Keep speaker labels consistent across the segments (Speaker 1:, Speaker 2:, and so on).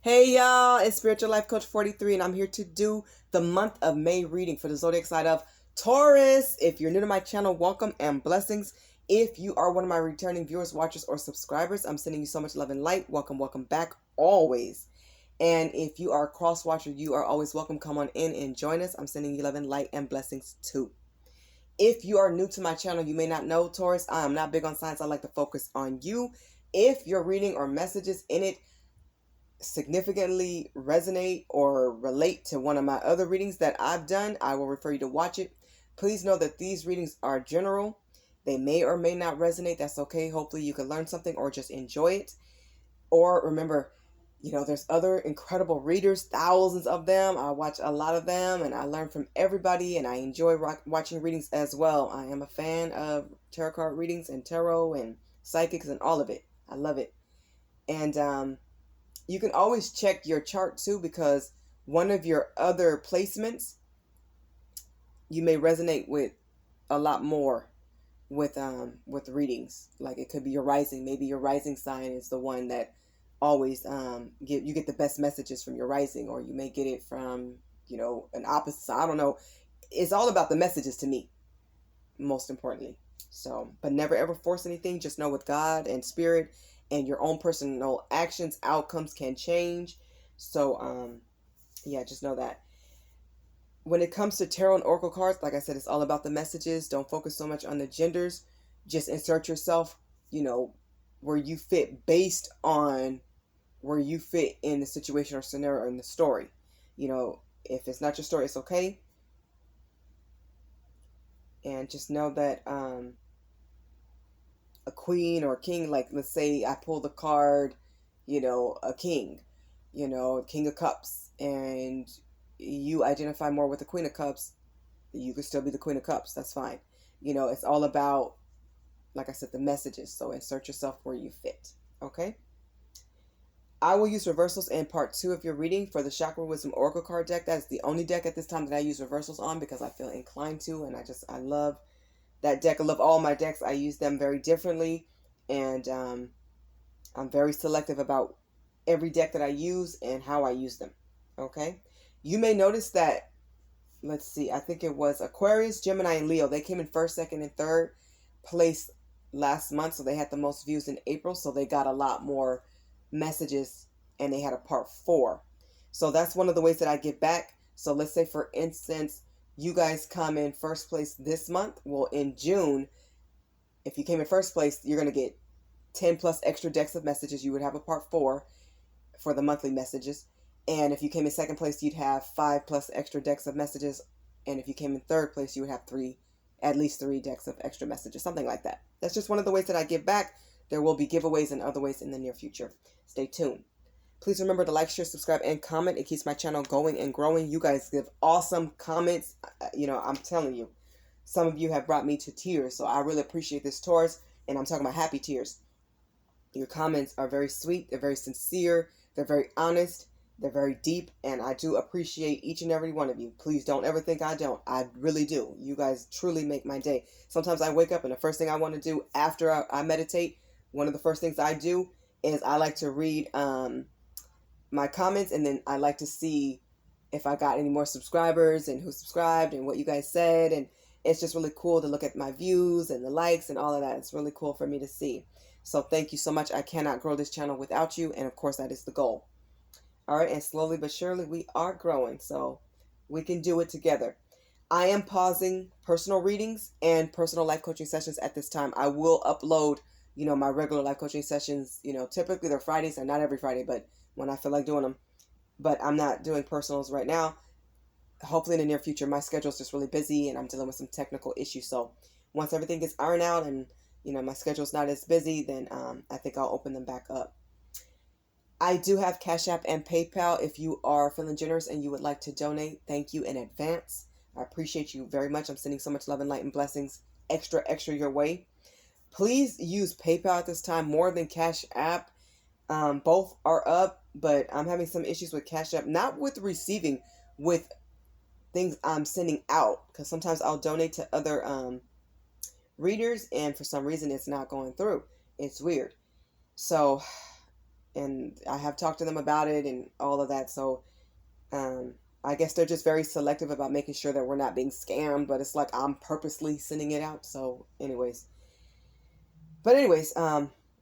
Speaker 1: Hey y'all, it's Spiritual Life Coach 43 and I'm here to do the month of May reading for the zodiac side of Taurus. If you're new to my channel, welcome and blessings. If you are one of my returning viewers, watchers, or subscribers, I'm sending you so much love and light. Welcome back always. And if you are a cross watcher, you are always welcome. Come on in and join us. I'm sending you love and light and blessings too. If you are new to my channel, you may not know, Taurus, I am not big on signs. I like to focus on you. If your reading or messages in it significantly resonate or relate to one of my other readings that I've done, I will refer you to watch it. Please know that these readings are general. They may or may not resonate. That's okay. Hopefully you can learn something or just enjoy it. Or remember, there's other incredible readers, thousands of them. I watch a lot of them and I learn from everybody and I enjoy watching readings as well. I am a fan of tarot card readings and tarot and psychics and all of it. I love it. And you can always check your chart too, because one of your other placements you may resonate with a lot more with readings. Like it could be your rising. Maybe your rising sign is the one that always get the best messages from your rising, or you may get it from an opposite sign. I don't know. It's all about the messages to me, most importantly. So, but never ever force anything. Just know with God and spirit and your own personal actions, outcomes can change. So, yeah, just know that. When it comes to tarot and oracle cards, like I said, it's all about the messages. Don't focus so much on the genders. Just insert yourself, where you fit based on where you fit in the situation or scenario or in the story. If it's not your story, it's okay. And just know that a queen or a king, like let's say I pull the card, a king, king of cups, and you identify more with the queen of cups, you could still be the queen of cups. That's fine. It's all about, like I said, the messages. So insert yourself where you fit. Okay. I will use reversals in part 2 of your reading for the Chakra Wisdom Oracle card deck. That is the only deck at this time that I use reversals on because I feel inclined to, and I love that deck. I love all my decks. I use them very differently, and I'm very selective about every deck that I use and how I use them. Okay. You may notice that, let's see, I think it was Aquarius, Gemini, and Leo. They came in first, second, and third place last month, so they had the most views in April, so they got a lot more messages, and they had a part 4. So that's one of the ways that I get back. So let's say, for instance, you guys come in first place this month. Well, in June, if you came in first place, you're going to get 10 plus extra decks of messages. You would have a part 4 for the monthly messages. And if you came in second place, you'd have 5 plus extra decks of messages. And if you came in third place, you would have at least 3 decks of extra messages, something like that. That's just one of the ways that I give back. There will be giveaways and other ways in the near future. Stay tuned. Please remember to like, share, subscribe, and comment. It keeps my channel going and growing. You guys give awesome comments. I'm telling you, some of you have brought me to tears. So I really appreciate this, Taurus. And I'm talking about happy tears. Your comments are very sweet. They're very sincere. They're very honest. They're very deep, and I do appreciate each and every one of you. Please don't ever think I don't. I really do. You guys truly make my day. Sometimes I wake up, and the first thing I want to do after I meditate, one of the first things I do is I like to read my comments, and then I like to see if I got any more subscribers and who subscribed and what you guys said. And it's just really cool to look at my views and the likes and all of that. It's really cool for me to see. So thank you so much. I cannot grow this channel without you, and of course that is the goal. All right, and slowly but surely we are growing, so we can do it together. I am pausing personal readings and personal life coaching sessions at this time. I will upload, my regular life coaching sessions. Typically they're Fridays, and not every Friday, but when I feel like doing them. But I'm not doing personals right now. Hopefully in the near future. My schedule is just really busy, and I'm dealing with some technical issues. So once everything gets ironed out and, my schedule's not as busy, then I think I'll open them back up. I do have Cash App and PayPal if you are feeling generous and you would like to donate. Thank you in advance. I appreciate you very much. I'm sending so much love and light and blessings extra your way. Please use PayPal at this time more than Cash App. Both are up, but I'm having some issues with Cash App. Not with receiving, with things I'm sending out. Because sometimes I'll donate to other readers, and for some reason it's not going through. It's weird. So and I have talked to them about it and all of that. So I guess they're just very selective about making sure that we're not being scammed, but it's like I'm purposely sending it out. So anyways,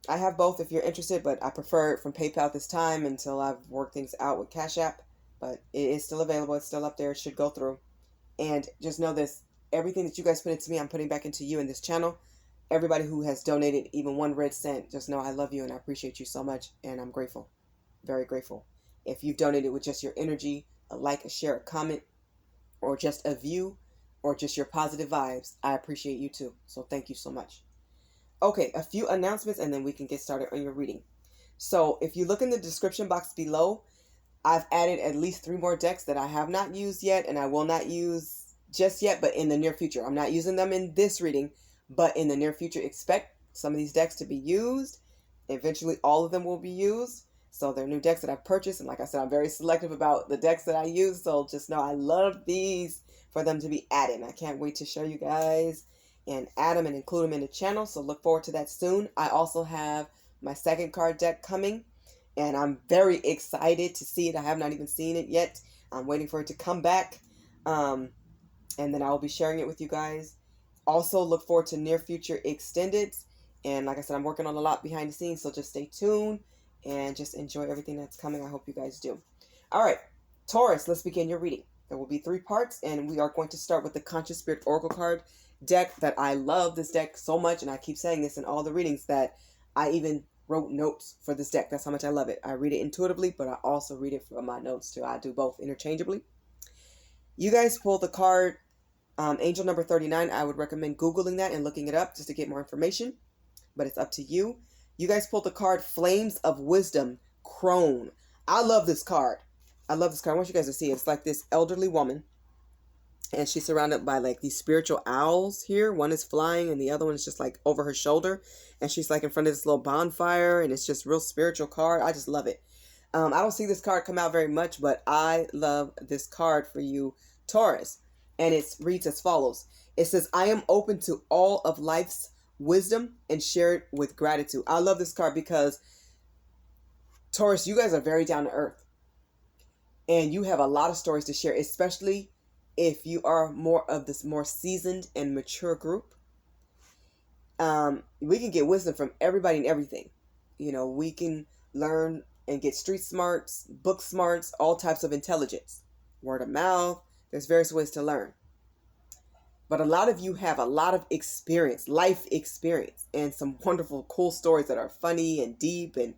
Speaker 1: I have both if you're interested, but I prefer it from PayPal this time until I've worked things out with Cash App. But it is still available. It's still up there. It should go through. And just know this, everything that you guys put into me, I'm putting back into you in this channel. Everybody who has donated even 1 red cent, just know I love you and I appreciate you so much. And I'm grateful. Very grateful. If you've donated with just your energy, a like, a share, a comment, or just a view, or just your positive vibes, I appreciate you too. So thank you so much. Okay, a few announcements and then we can get started on your reading. So if you look in the description box below, I've added at least 3 more decks that I have not used yet and I will not use just yet, but in the near future. I'm not using them in this reading, but in the near future, expect some of these decks to be used. Eventually, all of them will be used. So they're new decks that I've purchased. And like I said, I'm very selective about the decks that I use. So just know I love these for them to be added. And I can't wait to show you guys and add them and include them in the channel. So look forward to that soon. I also have my second card deck coming. And I'm very excited to see it. I have not even seen it yet. I'm waiting for it to come back. And then I will be sharing it with you guys. Also look forward to near future extended. And like I said, I'm working on a lot behind the scenes. So just stay tuned and just enjoy everything that's coming. I hope you guys do. All right, Taurus, let's begin your reading. There will be 3 parts. And we are going to start with the Conscious Spirit Oracle card deck that I love this deck so much. And I keep saying this in all the readings that I even wrote notes for this deck. That's how much I love it. I read it intuitively, but I also read it from my notes too. I do both interchangeably. You guys pull the card Angel number 39. I would recommend Googling that and looking it up just to get more information, but it's up to you. You guys pulled the card Flames of Wisdom, Crone. I love this card. I love this card. I want you guys to see it. It's like this elderly woman, and she's surrounded by like these spiritual owls here. One is flying and the other one is just like over her shoulder. And she's like in front of this little bonfire, and it's just real spiritual card. I just love it. I don't see this card come out very much, but I love this card for you, Taurus. And it reads as follows. It says, I am open to all of life's wisdom and share it with gratitude. I love this card because, Taurus, you guys are very down to earth. And you have a lot of stories to share, especially if you are more of this more seasoned and mature group. We can get wisdom from everybody and everything. You know, we can learn and get street smarts, book smarts, all types of intelligence. Word of mouth. There's various ways to learn. But a lot of you have a lot of experience, life experience, and some wonderful, cool stories that are funny and deep and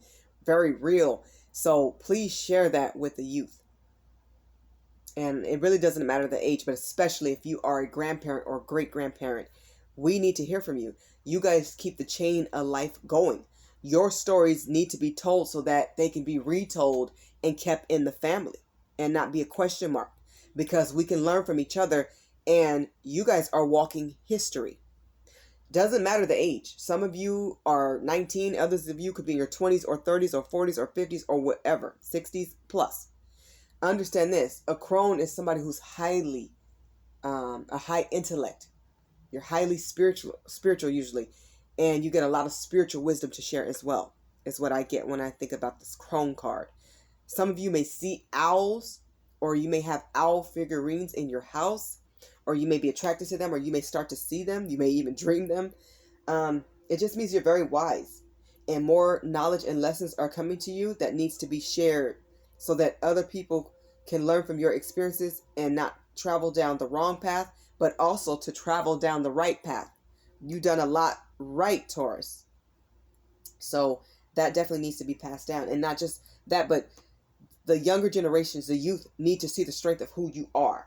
Speaker 1: very real. So please share that with the youth. And it really doesn't matter the age, but especially if you are a grandparent or great-grandparent, we need to hear from you. You guys keep the chain of life going. Your stories need to be told so that they can be retold and kept in the family and not be a question mark, because we can learn from each other, and you guys are walking history. Doesn't matter the age. Some of you are 19, others of you could be in your 20s or 30s or 40s or 50s or whatever, 60s plus. Understand this, a crone is somebody who's highly, a high intellect. You're highly spiritual usually, and you get a lot of spiritual wisdom to share as well, is what I get when I think about this crone card. Some of you may see owls, or you may have owl figurines in your house, or you may be attracted to them, or you may start to see them. You may even dream them. It just means you're very wise, and more knowledge and lessons are coming to you that needs to be shared so that other people can learn from your experiences and not travel down the wrong path, but also to travel down the right path. You've done a lot right, Taurus. So that definitely needs to be passed down. And not just that, but the younger generations, the youth, need to see the strength of who you are.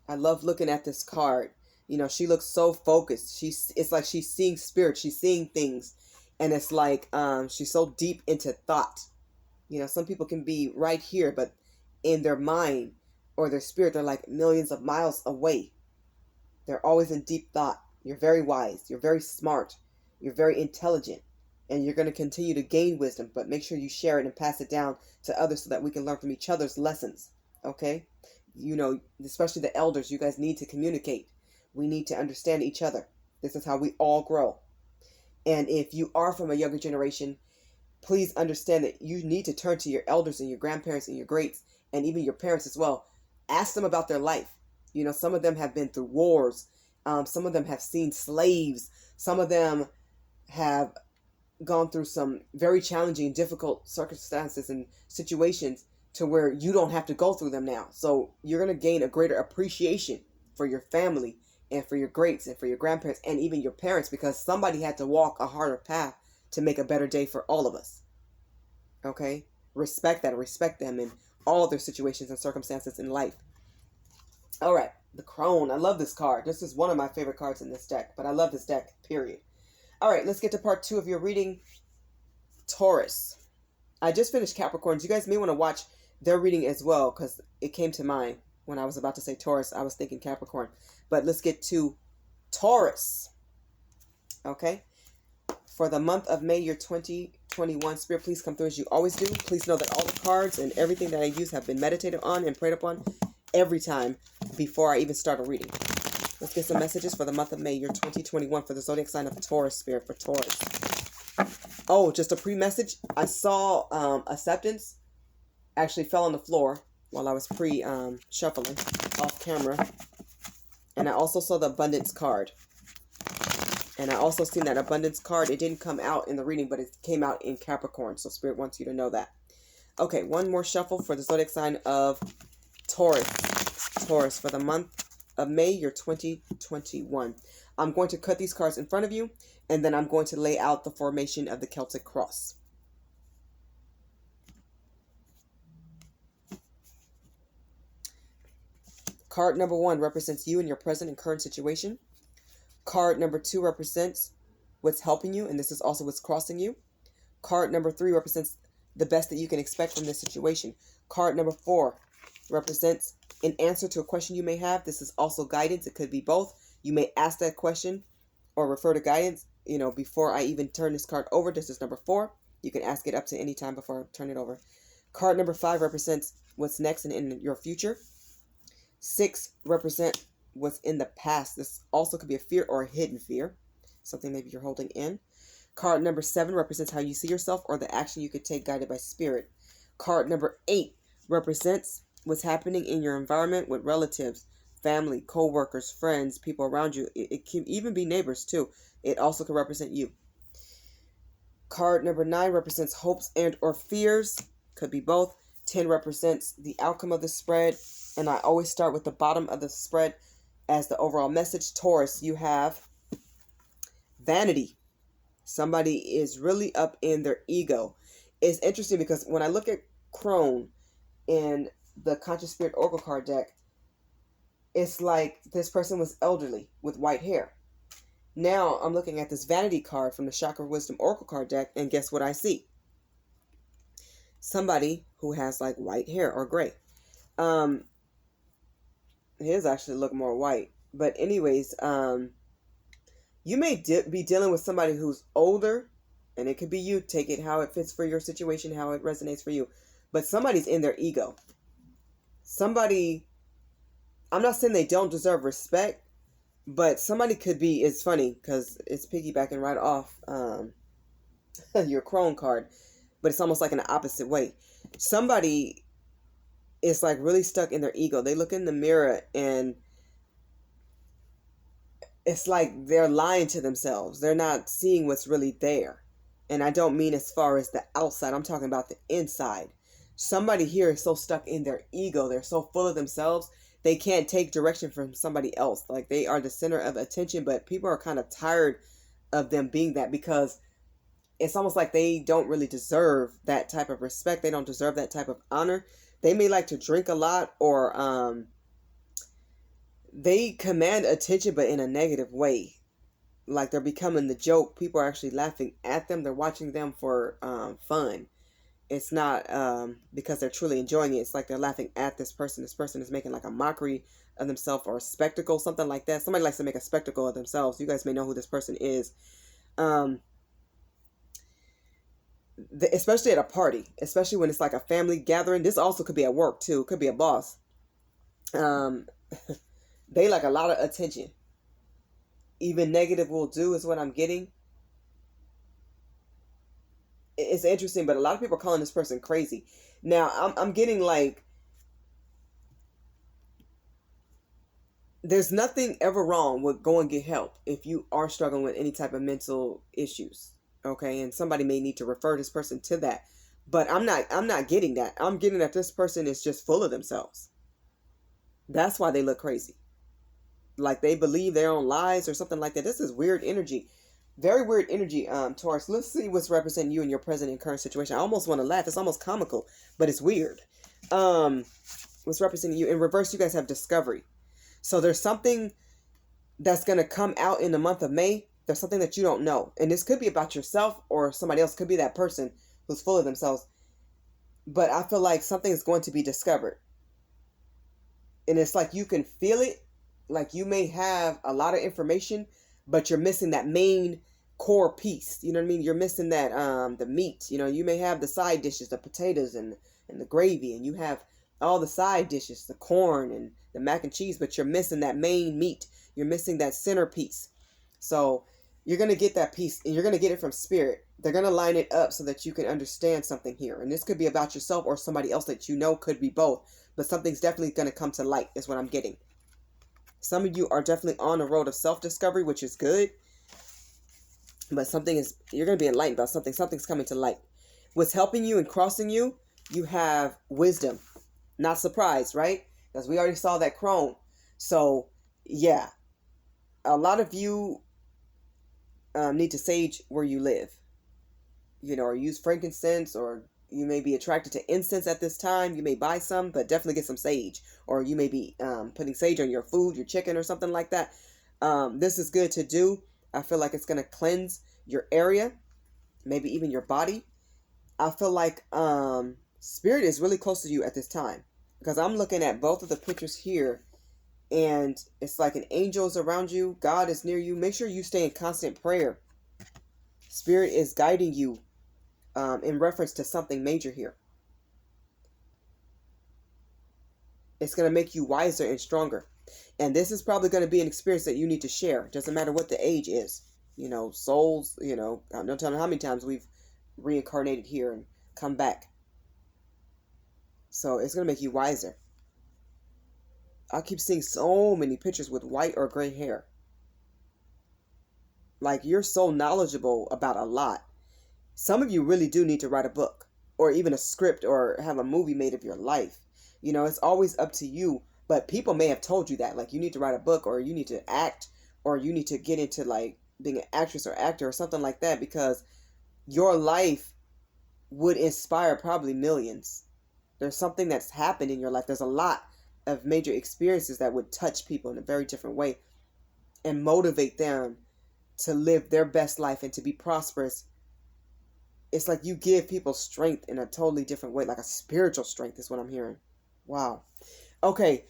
Speaker 1: I love looking at this card. You know, she looks so focused. It's like she's seeing spirit. She's seeing things. And it's like she's so deep into thought. You know, some people can be right here, but in their mind or their spirit, they're like millions of miles away. They're always in deep thought. You're very wise. You're very smart. You're very intelligent. And you're going to continue to gain wisdom, but make sure you share it and pass it down to others so that we can learn from each other's lessons. Okay? You know, especially the elders, you guys need to communicate. We need to understand each other. This is how we all grow. And if you are from a younger generation, please understand that you need to turn to your elders and your grandparents and your greats and even your parents as well. Ask them about their life. You know, some of them have been through wars. Some of them have seen slaves. Some of them have gone through some very challenging, difficult circumstances and situations to where you don't have to go through them now. So you're going to gain a greater appreciation for your family and for your greats and for your grandparents and even your parents, because somebody had to walk a harder path to make a better day for all of us. Okay? Respect that. Respect them in all their situations and circumstances in life. All right. The Crone. I love this card. This is one of my favorite cards in this deck, but I love this deck, period. All right. Let's get to part 2 of your reading. Taurus. I just finished Capricorns. You guys may want to watch their reading as well, because it came to mind when I was about to say Taurus. I was thinking Capricorn. But let's get to Taurus. Okay? For the month of May, year 2021, Spirit, please come through as you always do. Please know that all the cards and everything that I use have been meditated on and prayed upon every time before I even start a reading. Let's get some messages for the month of May, year 2021, for the zodiac sign of Taurus, Spirit, for Taurus. Oh, just a pre-message. I saw acceptance actually fell on the floor while I was shuffling off camera. And I also saw the abundance card. And I also seen that abundance card. It didn't come out in the reading, but it came out in Capricorn. So Spirit wants you to know that. Okay, one more shuffle for the zodiac sign of Taurus. Taurus for the month of May, year 2021. I'm going to cut these cards in front of you, and then I'm going to lay out the formation of the Celtic cross. Card number 1 represents you in your present and current situation. Card number 2 represents what's helping you, and this is also what's crossing you. Card number 3 represents the best that you can expect from this situation. Card number 4 represents an answer to a question you may have. This is also guidance. It could be both. You may ask that question or refer to guidance, before I even turn this card over. This is number 4. You can ask it up to any time before I turn it over. Card number 5 represents what's next and in your future. 6 represent what's in the past. This also could be a fear or a hidden fear, something maybe you're holding in. Card number 7 represents how you see yourself or the action you could take guided by spirit. Card number 8 represents what's happening in your environment with relatives, family, co-workers, friends, people around you. It can even be neighbors too. It also can represent you. Card number 9 represents hopes and or fears. Could be both. 10 represents the outcome of the spread. And I always start with the bottom of the spread as the overall message. Taurus, you have vanity. Somebody is really up in their ego. It's interesting because when I look at Crone in the Conscious Spirit Oracle card deck, it's like this person was elderly with white hair. Now I'm looking at this vanity card from the Chakra Wisdom Oracle card deck, and guess what I see? Somebody who has like white hair or gray. His actually look more white. But anyways, you may be dealing with somebody who's older, and it could be you. Take it how it fits for your situation, how it resonates for you. But somebody's in their ego. Somebody, I'm not saying they don't deserve respect, but somebody could be, it's funny because it's piggybacking right off your Crone card, but it's almost like in the opposite way. Somebody is like really stuck in their ego. They look in the mirror and it's like they're lying to themselves. They're not seeing what's really there. And I don't mean as far as the outside. I'm talking about the inside. Somebody here is so stuck in their ego. They're so full of themselves. They can't take direction from somebody else. Like they are the center of attention, but people are kind of tired of them being that because it's almost like they don't really deserve that type of respect. They don't deserve that type of honor. They may like to drink a lot or they command attention, but in a negative way. Like they're becoming the joke. People are actually laughing at them. They're watching them for fun. It's not because they're truly enjoying it. It's like they're laughing at this person. This person is making like a mockery of themselves or a spectacle, something like that. Somebody likes to make a spectacle of themselves. You guys may know who this person is. Especially at a party, especially when it's like a family gathering. This also could be at work too. It could be a boss. They like a lot of attention. Even negative will do is what I'm getting. it's interesting, but a lot of people are calling this person crazy. Now, I'm getting like, there's nothing ever wrong with go and get help if you are struggling with any type of mental issues. Okay, and somebody may need to refer this person to that. But I'm not getting that. I'm getting that this person is just full of themselves. That's why they look crazy. Like they believe their own lies or something like that. This is weird energy. Very weird energy, Taurus. Let's see what's representing you in your present and current situation. I almost want to laugh. It's almost comical, but it's weird. What's representing you in reverse? You guys have discovery. So there's something that's going to come out in the month of May. There's something that you don't know. And this could be about yourself or somebody else. Could be that person who's full of themselves. But I feel like something is going to be discovered. And it's like you can feel it. Like you may have a lot of information, but you're missing that main core piece. You know what I mean? You're missing that the meat. You know, you may have the side dishes, the potatoes and the gravy, and you have all the side dishes, the corn and the mac and cheese, but you're missing that main meat. You're missing that centerpiece. So you're going to get that piece, and you're going to get it from spirit. They're going to line it up so that you can understand something here. And this could be about yourself or somebody else that you know, could be both. But something's definitely going to come to light is what I'm getting. Some of you are definitely on a road of self-discovery, which is good. But you're going to be enlightened about something. Something's coming to light. What's helping you and crossing you, you have wisdom. Not surprised, right? Because we already saw that crone. So, yeah. A lot of you need to sage where you live. You know, or use frankincense, or you may be attracted to incense at this time. You may buy some, but definitely get some sage. Or you may be putting sage on your food, your chicken, or something like that. This is good to do. I feel like it's going to cleanse your area, maybe even your body. I feel like spirit is really close to you at this time, because I'm looking at both of the pictures here, and it's like an angel is around you. God is near you. Make sure you stay in constant prayer. Spirit is guiding you in reference to something major here. It's going to make you wiser and stronger. And this is probably going to be an experience that you need to share. Doesn't matter what the age is. You know, souls, you know, I'm not telling how many times we've reincarnated here and come back. So it's going to make you wiser. I keep seeing so many pictures with white or gray hair. Like you're so knowledgeable about a lot. Some of you really do need to write a book or even a script or have a movie made of your life. You know, it's always up to you, but people may have told you that, like you need to write a book or you need to act or you need to get into like being an actress or actor or something like that, because your life would inspire probably millions. There's something that's happened in your life. There's a lot of major experiences that would touch people in a very different way and motivate them to live their best life and to be prosperous. It's like you give people strength in a totally different way, like a spiritual strength is what I'm hearing. Wow. Okay.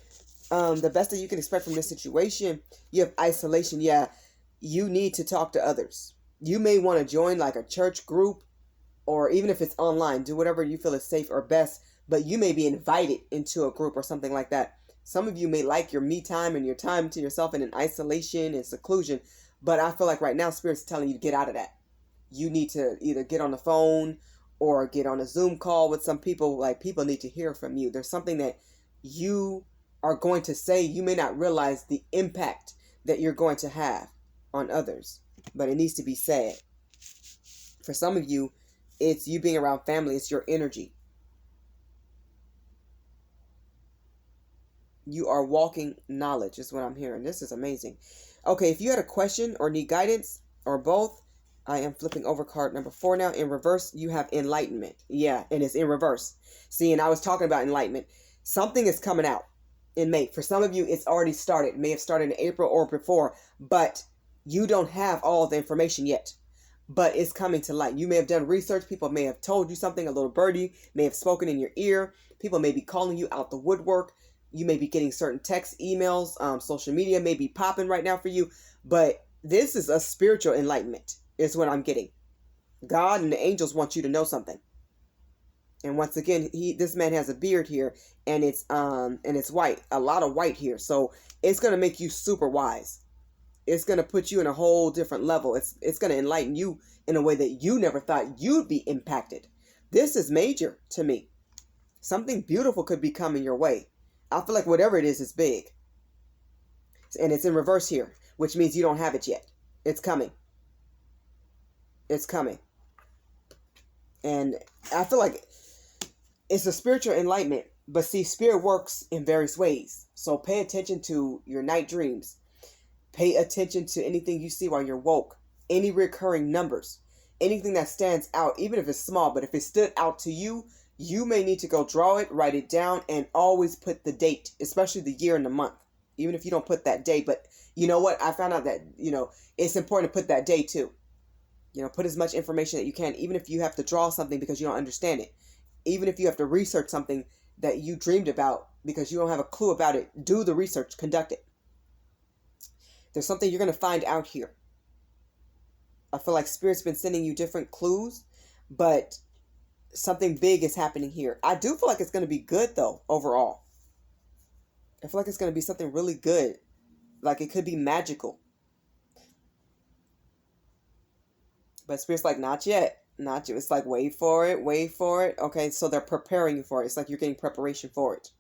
Speaker 1: The best that you can expect from this situation, you have isolation. Yeah. You need to talk to others. You may want to join like a church group, or even if it's online, do whatever you feel is safe or best, but you may be invited into a group or something like that. Some of you may like your me time and your time to yourself and in isolation and seclusion, but I feel like right now Spirit's telling you to get out of that. You need to either get on the phone or get on a Zoom call with some people. Like, people need to hear from you. There's something that you are going to say. You may not realize the impact that you're going to have on others, but it needs to be said. For some of you, it's you being around family. It's your energy. You are walking knowledge is what I'm hearing. This is amazing. Okay, if you had a question or need guidance or both, I am flipping over card number 4 now. In reverse, you have enlightenment. Yeah, and it's in reverse. See, and I was talking about enlightenment. Something is coming out in May. For some of you, it's already started. It may have started in April or before, but you don't have all the information yet. But it's coming to light. You may have done research. People may have told you something. A little birdie may have spoken in your ear. People may be calling you out the woodwork. You may be getting certain texts, emails, social media may be popping right now for you. But this is a spiritual enlightenment is what I'm getting. God and the angels want you to know something. And once again, this man has a beard here, and it's white. A lot of white here. So it's going to make you super wise. It's going to put you in a whole different level. It's going to enlighten you in a way that you never thought you'd be impacted. This is major to me. Something beautiful could be coming your way. I feel like whatever it is big. And it's in reverse here, which means you don't have it yet. It's coming. It's coming. And I feel like it's a spiritual enlightenment. But see, spirit works in various ways. So pay attention to your night dreams. Pay attention to anything you see while you're woke. Any recurring numbers. Anything that stands out, even if it's small. But if it stood out to you, you may need to go draw it, write it down, and always put the date, especially the year and the month. Even if you don't put that date. But you know what? I found out that, it's important to put that day too. Put as much information that you can, even if you have to draw something because you don't understand it. Even if you have to research something that you dreamed about because you don't have a clue about it, do the research, conduct it. There's something you're going to find out here. I feel like Spirit's been sending you different clues, but something big is happening here. I do feel like it's going to be good, though, overall. I feel like it's going to be something really good. Like it could be magical. But Spirit's like, not yet. Not you. It's like, wait for it, wait for it. Okay, so they're preparing you for it. It's like you're getting preparation for it.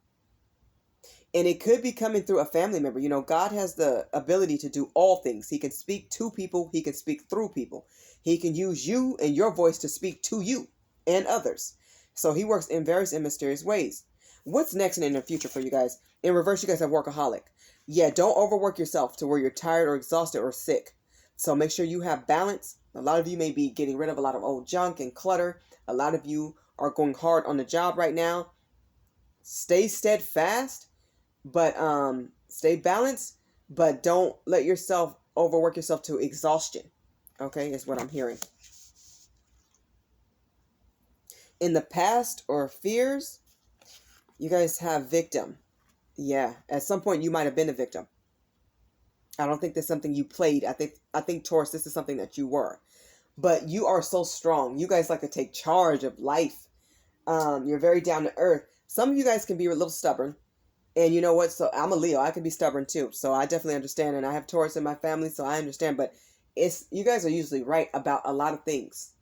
Speaker 1: And it could be coming through a family member. God has the ability to do all things. He can speak to people. He can speak through people. He can use you and your voice to speak to you and others. So he works in various and mysterious ways. What's next in the future for you guys? In reverse, you guys have workaholic. Yeah, don't overwork yourself to where you're tired or exhausted or sick. So make sure you have balance. A lot of you may be getting rid of a lot of old junk and clutter. A lot of you are going hard on the job right now. Stay steadfast, but stay balanced, but don't let yourself overwork yourself to exhaustion. Okay, is what I'm hearing. In the past or fears, you guys have victim. Yeah, at some point you might have been a victim. I don't think that's something you played. I think Taurus, this is something that you were. But you are so strong. You guys like to take charge of life. You're very down to earth. Some of you guys can be a little stubborn. And you know what? So I'm a Leo. I can be stubborn too. So I definitely understand. And I have Taurus in my family, so I understand. But you guys are usually right about a lot of things.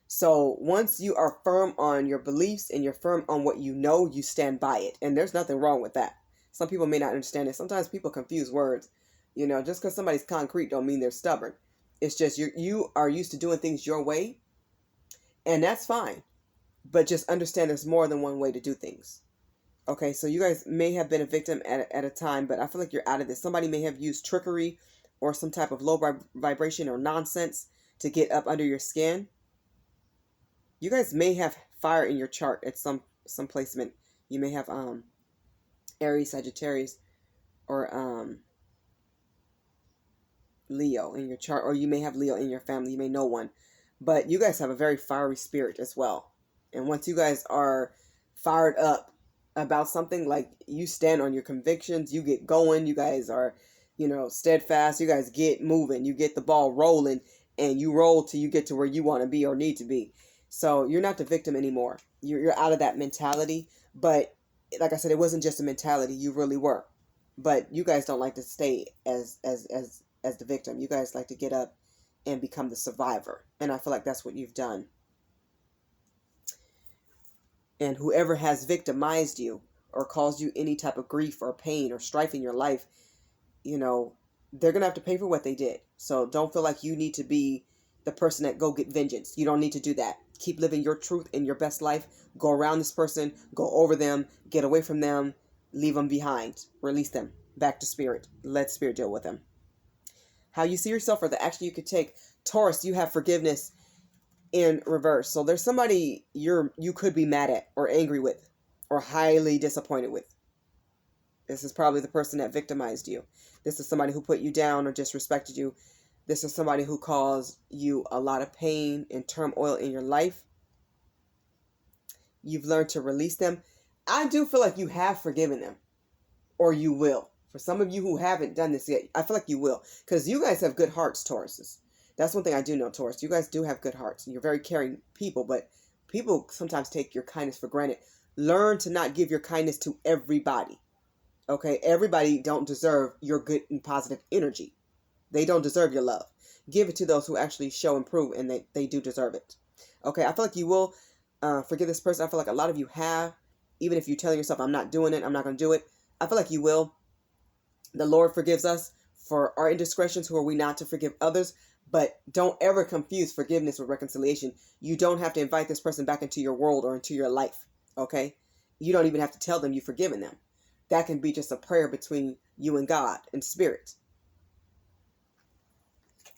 Speaker 1: So once you are firm on your beliefs and you're firm on what you know, you stand by it. And there's nothing wrong with that. Some people may not understand it. Sometimes people confuse words. Just because somebody's concrete don't mean they're stubborn. It's just you are used to doing things your way. And that's fine. But just understand there's more than one way to do things. Okay, so you guys may have been a victim at a time, but I feel like you're out of this. Somebody may have used trickery or some type of low vibration or nonsense to get up under your skin. You guys may have fire in your chart at some placement. You may have Aries, Sagittarius, or Leo in your chart, or you may have Leo in your family. You may know one, but you guys have a very fiery spirit as well. And once you guys are fired up about something, like you stand on your convictions, you get going, you guys are, steadfast, you guys get moving, you get the ball rolling, and you roll till you get to where you want to be or need to be. So you're not the victim anymore. You're out of that mentality. But like I said, it wasn't just a mentality. You really were. But you guys don't like to stay as the victim. You guys like to get up and become the survivor. And I feel like that's what you've done. And whoever has victimized you or caused you any type of grief or pain or strife in your life, they're going to have to pay for what they did. So don't feel like you need to be the person that go get vengeance. You don't need to do that. Keep living your truth in your best life. Go around this person, go over them, get away from them, leave them behind, release them back to Spirit. Let Spirit deal with them. How you see yourself or the action you could take. Taurus, you have forgiveness in reverse. So there's somebody you could be mad at or angry with or highly disappointed with. This is probably the person that victimized you. This is somebody who put you down or disrespected you. This is somebody who caused you a lot of pain and turmoil in your life. You've learned to release them. I do feel like you have forgiven them, or you will. For some of you who haven't done this yet, I feel like you will, because you guys have good hearts, Tauruses. That's one thing I do know, Taurus. You guys do have good hearts, and you're very caring people, but people sometimes take your kindness for granted. Learn to not give your kindness to everybody. Okay? Everybody don't deserve your good and positive energy. They don't deserve your love. Give it to those who actually show and prove, and they do deserve it. Okay, I feel like you will forgive this person. I feel like a lot of you have, even if you're telling yourself, I'm not doing it, I'm not going to do it. I feel like you will. The Lord forgives us for our indiscretions, who are we not to forgive others. But don't ever confuse forgiveness with reconciliation. You don't have to invite this person back into your world or into your life, okay? You don't even have to tell them you've forgiven them. That can be just a prayer between you and God and spirit.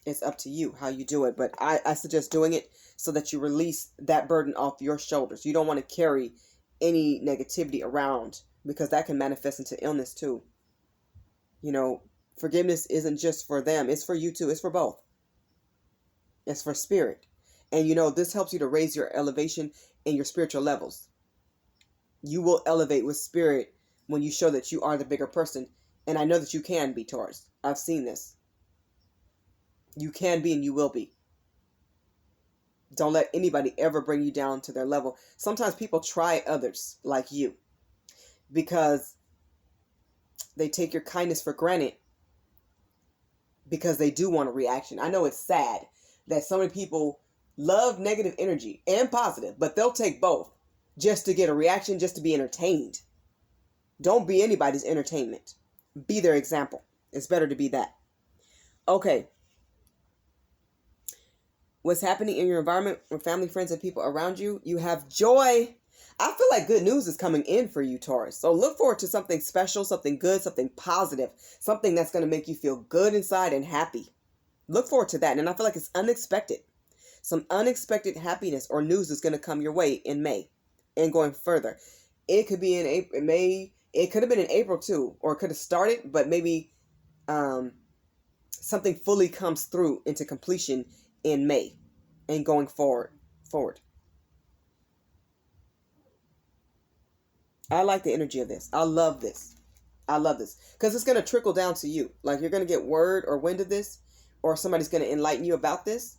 Speaker 1: It's up to you how you do it, but I suggest doing it so that you release that burden off your shoulders. You don't want to carry any negativity around, because that can manifest into illness too. You know, forgiveness isn't just for them. It's for you too. It's for both. It's for spirit. And you know, this helps you to raise your elevation in your spiritual levels. You will elevate with spirit when you show that you are the bigger person. And I know that you can be, Taurus. I've seen this. You can be and you will be. Don't let anybody ever bring you down to their level. Sometimes people try others like you because they take your kindness for granted, because they do want a reaction. I know it's sad that so many people love negative energy and positive, but they'll take both just to get a reaction, just to be entertained. Don't be anybody's entertainment. Be their example. It's better to be that. Okay. What's happening in your environment with family, friends, and people around you? You have joy. I feel like good news is coming in for you, Taurus. So look forward to something special, something good, something positive, something that's going to make you feel good inside and happy. Look forward to that. And I feel like it's unexpected. Some unexpected happiness or news is going to come your way in May and going further. It could be in April, May. It could have been in April too, or it could have started, but maybe something fully comes through into completion in May and going forward. I like the energy of this. I love this. I love this because it's going to trickle down to you. Like, you're going to get word or wind of this, or somebody's going to enlighten you about this.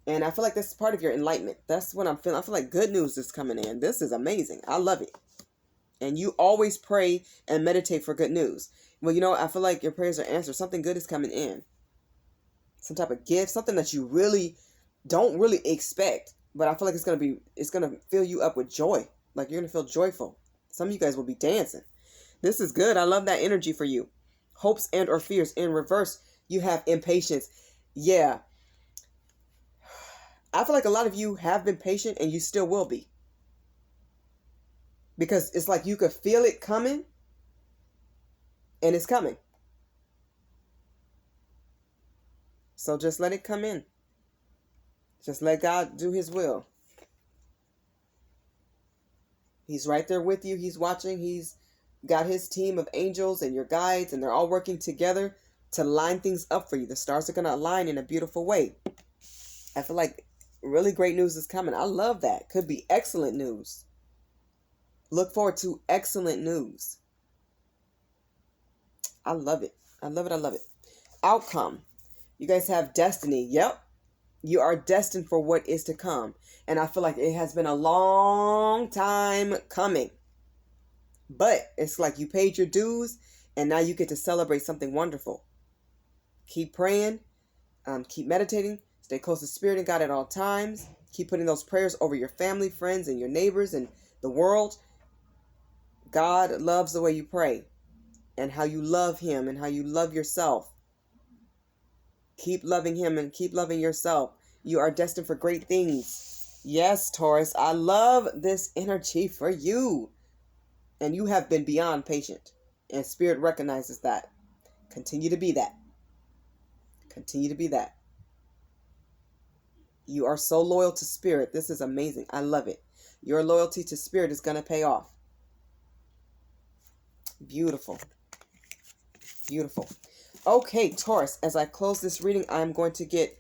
Speaker 1: And I feel like that's part of your enlightenment. That's what I'm feeling. I feel like good news is coming in. This is amazing. I love it. And you always pray and meditate for good news. Well, you know, I feel like your prayers are answered. Something good is coming in. Some type of gift, something that you really don't really expect. But I feel like it's going to fill you up with joy. Like, you're going to feel joyful. Some of you guys will be dancing. This is good. I love that energy for you. Hopes and or fears. In reverse, you have impatience. Yeah. I feel like a lot of you have been patient and you still will be. Because it's like you could feel it coming. And it's coming. So just let it come in. Just let God do his will. He's right there with you. He's watching. He's got his team of angels and your guides, and they're all working together to line things up for you. The stars are going to align in a beautiful way. I feel like really great news is coming. I love that. Could be excellent news. Look forward to excellent news. I love it. I love it. I love it. Outcome. You guys have destiny. Yep. You are destined for what is to come. And I feel like it has been a long time coming. But it's like you paid your dues and now you get to celebrate something wonderful. Keep praying. Keep meditating. Stay close to Spirit and God at all times. Keep putting those prayers over your family, friends, and your neighbors and the world. God loves the way you pray and how you love him and how you love yourself. Keep loving him and keep loving yourself. You are destined for great things. Yes, Taurus, I love this energy for you. And you have been beyond patient. And Spirit recognizes that. Continue to be that. Continue to be that. You are so loyal to Spirit. This is amazing. I love it. Your loyalty to Spirit is going to pay off. Beautiful. Beautiful. Okay, Taurus, as I close this reading, I'm going to get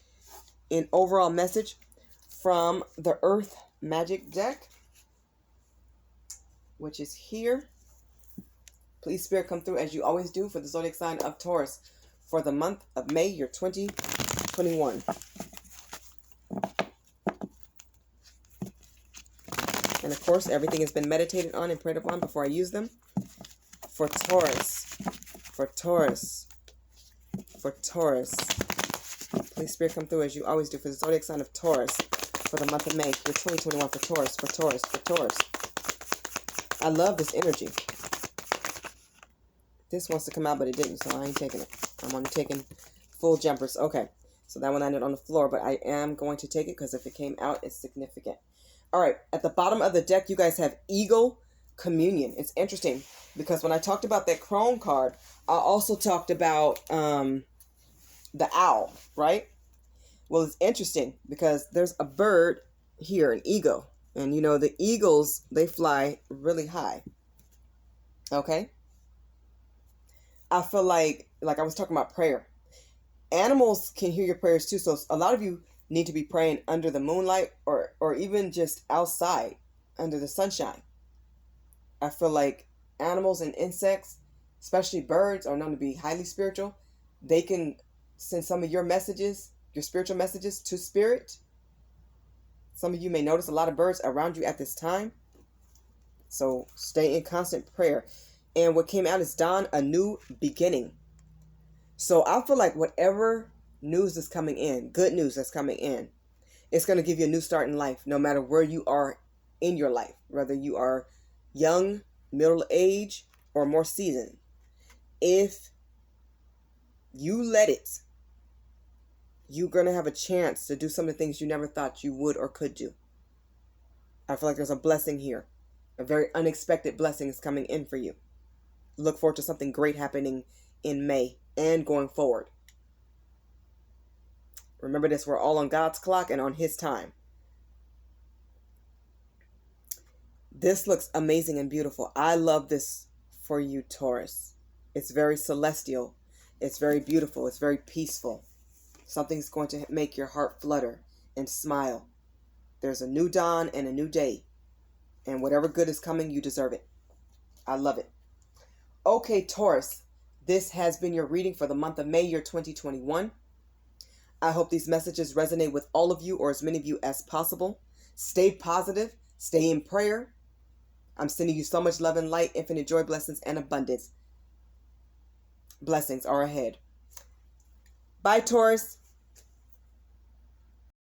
Speaker 1: an overall message from the Earth Magic deck, which is here. Please, Spirit, come through as you always do for the zodiac sign of Taurus for the month of May, year 2021. And of course, everything has been meditated on and prayed upon before I use them. For Taurus, for Taurus, for Taurus. Please, Spirit, come through as you always do for the zodiac sign of Taurus for the month of May, for 2021, for Taurus, for Taurus, for Taurus. I love this energy. This wants to come out, but it didn't, so I ain't taking it. I'm only taking full jumpers. Okay, so that one landed on the floor, but I am going to take it because if it came out, it's significant. All right, at the bottom of the deck, you guys have Eagle Communion. It's interesting because when I talked about that Crone card, I also talked about the owl, right? Well, it's interesting because there's a bird here, an eagle. And, you know, the eagles, they fly really high. Okay? I feel like I was talking about prayer. Animals can hear your prayers too. So a lot of you need to be praying under the moonlight or even just outside under the sunshine. I feel like animals and insects, especially birds, are known to be highly spiritual. They can send some of your messages, your spiritual messages, to spirit. Some of you may notice a lot of birds around you at this time. So stay in constant prayer. And what came out is dawn, a new beginning. So I feel like whatever news is coming in, good news that's coming in, it's going to give you a new start in life, no matter where you are in your life, whether you are young, middle age, or more seasoned. If you let it, you're going to have a chance to do some of the things you never thought you would or could do. I feel like there's a blessing here. A very unexpected blessing is coming in for you. Look forward to something great happening in May and going forward. Remember this, we're all on God's clock and on His time. This looks amazing and beautiful. I love this for you, Taurus. It's very celestial. It's very beautiful. It's very peaceful. Something's going to make your heart flutter and smile. There's a new dawn and a new day. And whatever good is coming, you deserve it. I love it. Okay, Taurus, this has been your reading for the month of May, year 2021. I hope these messages resonate with all of you, or as many of you as possible. Stay positive. Stay in prayer. I'm sending you so much love and light, infinite joy, blessings, and abundance. Blessings are ahead. Bye, Taurus.